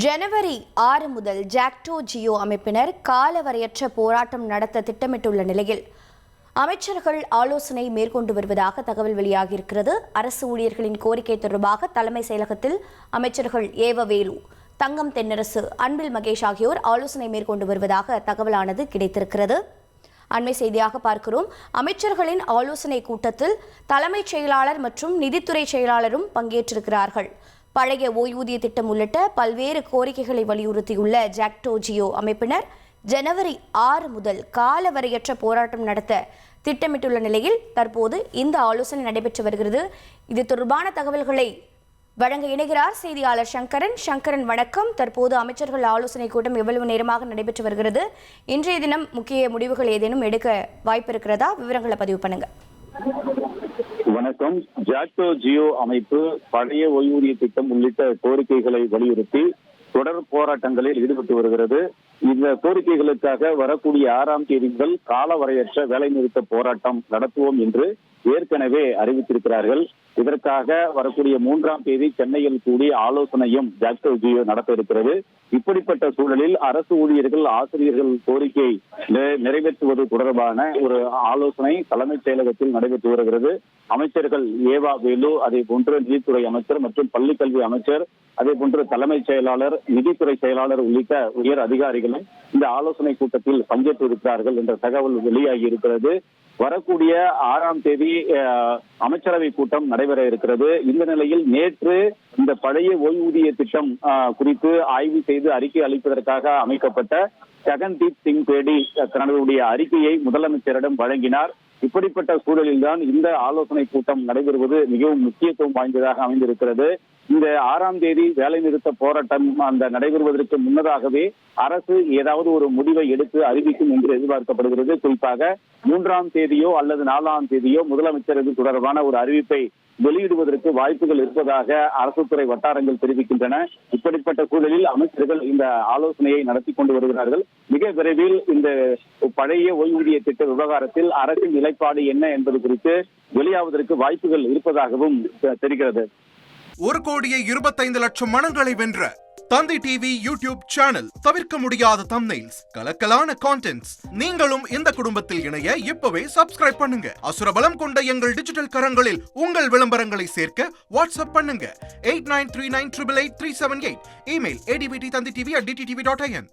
ஜனவரி 6 முதல் ஜாக்டோ ஜியோ அமைப்பினர் காலவரையற்ற போராட்டம் நடத்த திட்டமிட்டுள்ள நிலையில் அமைச்சர்கள் ஆலோசனை மேற்கொண்டு வருவதாக தகவல் வெளியாகியிருக்கிறது. அரசு ஊழியர்களின் கோரிக்கை தொடர்பாக தலைமை செயலகத்தில் அமைச்சர்கள் ஏவவேலு, தங்கம் தென்னரசு, அன்பில் மகேஷ் ஆகியோர் ஆலோசனை மேற்கொண்டு வருவதாக தகவலானது கிடைத்திருக்கிறது. அண்மை செய்தியாக பார்க்கிறோம். அமைச்சர்களின் ஆலோசனை கூட்டத்தில் தலைமைச் செயலாளர் மற்றும் நிதித்துறை செயலாளரும் பங்கேற்றிருக்கிறார்கள். பழைய ஓய்வூதிய திட்டம் உள்ளிட்ட பல்வேறு கோரிக்கைகளை வலியுறுத்தியுள்ள ஜாக்டோ ஜியோ அமைப்பினர் ஜனவரி 6 முதல் காலவரையற்ற போராட்டம் நடத்த திட்டமிட்டுள்ள நிலையில் தற்போது இந்த ஆலோசனை நடைபெற்று வருகிறது. இது தொடர்பான தகவல்களை வழங்க இணைகிறார் செய்தியாளர் சங்கரன். சங்கரன், வணக்கம். தற்போது அமைச்சர்கள் ஆலோசனை கூட்டம் எவ்வளவு நேரமாக நடைபெற்று வருகிறது? இன்றைய தினம் முக்கிய முடிவுகள் ஏதேனும் எடுக்க வாய்ப்பு இருக்கிறதா? விவரங்களை பதிவு பண்ணுங்க. வணக்கம். ஜாக்டோ ஜியோ அமைப்பு பழைய ஓய்வூதிய திட்டம் உள்ளிட்ட கோரிக்கைகளை வலியுறுத்தி தொடர் போராட்டங்களில் ஈடுபட்டு வருகிறது. இந்த கோரிக்கைகளுக்காக வரக்கூடிய 6ஆம் தேதி முதல் காலவரையற்ற வேலைநிறுத்த போராட்டம் நடத்துவோம் என்று ஏற்கனவே அறிவித்திருக்கிறார்கள். இதற்காக வரக்கூடிய 3ஆம் தேதி சென்னையில் கூடி ஆலோசனையும் ஜாக்டோ ஜியோ நடத்த இருக்கிறது. இப்படிப்பட்ட சூழலில் அரசு ஊழியர்கள், ஆசிரியர்கள் கோரிக்கை நிறைவேற்றுவது தொடர்பான ஒரு ஆலோசனை தலைமைச் செயலகத்தில் நடைபெற்று வருகிறது. அமைச்சர்கள் ஏவா வேலு, அதே போன்று நிதித்துறை அமைச்சர் மற்றும் பள்ளிக்கல்வி அமைச்சர், அதே போன்று தலைமைச் செயலாளர், நிதித்துறை செயலாளர் உள்ளிட்ட உயர் அதிகாரிகளும் இந்த ஆலோசனை கூட்டத்தில் பங்கேற்றிருக்கிறார்கள் என்ற தகவல் வெளியாகி இருக்கிறது. வரக்கூடிய 6ஆம் தேதி அமைச்சரவை கூட்டம் நடைபெற இருக்கிறது. இந்த நிலையில் நேற்று இந்த பழைய ஓய்வூதிய திட்டம் குறித்து ஆய்வு செய்து அறிக்கை அளிப்பதற்காக அமைக்கப்பட்ட ககன்தீப் சிங் பேடி தன்னுடைய அறிக்கையை முதலமைச்சரிடம் வழங்கினார். இப்படிப்பட்ட சூழலில்தான் இந்த ஆலோசனை கூட்டம் நடைபெறுவது மிகவும் முக்கியத்துவம் வாய்ந்ததாக அமைந்திருக்கிறது. இந்த 6ஆம் தேதி வேலைநிறுத்த போராட்டம் நடைபெறுவதற்கு முன்னதாகவே அரசு ஏதாவது ஒரு முடிவை எடுத்து அறிவிக்கும் என்று எதிர்பார்க்கப்படுகிறது. குறிப்பாக 3ஆம் தேதியோ அல்லது 4ஆம் தேதியோ முதலமைச்சர் இது தொடர்பான ஒரு அறிவிப்பை வெளியிடுவதற்கு வாய்ப்புகள் இருப்பதாக அரசு துறை வட்டாரங்கள் தெரிவிக்கின்றன. இப்படிப்பட்ட சூழலில் அமைச்சர்கள் இந்த ஆலோசனையை நடத்தி கொண்டு வருகிறார்கள். மிக விரைவில் இந்த பழைய ஓய்வூதிய திட்ட விவகாரத்தில் அரசின் நிலைப்பாடு என்ன என்பது குறித்து வெளியாவதற்கு வாய்ப்புகள் இருப்பதாகவும் தெரிகிறது. 1,25,00,000 மனங்களை வென்ற தந்தி டிவி யூடியூப் சேனல். தவிர்க்க முடியாத தம்ப்நெயில்ஸ், கலக்கலான கான்டென்ட்ஸ். நீங்களும் இந்த குடும்பத்தில் இணைய இப்பவே சப்ஸ்கிரைப் பண்ணுங்க. அசுரபலம் கொண்ட எங்கள் டிஜிட்டல் கரங்களில் உங்கள் விளம்பரங்களை சேர்க்க வாட்ஸ்அப் பண்ணுங்க. 8939888378. Email advtthanditv@dttv.in.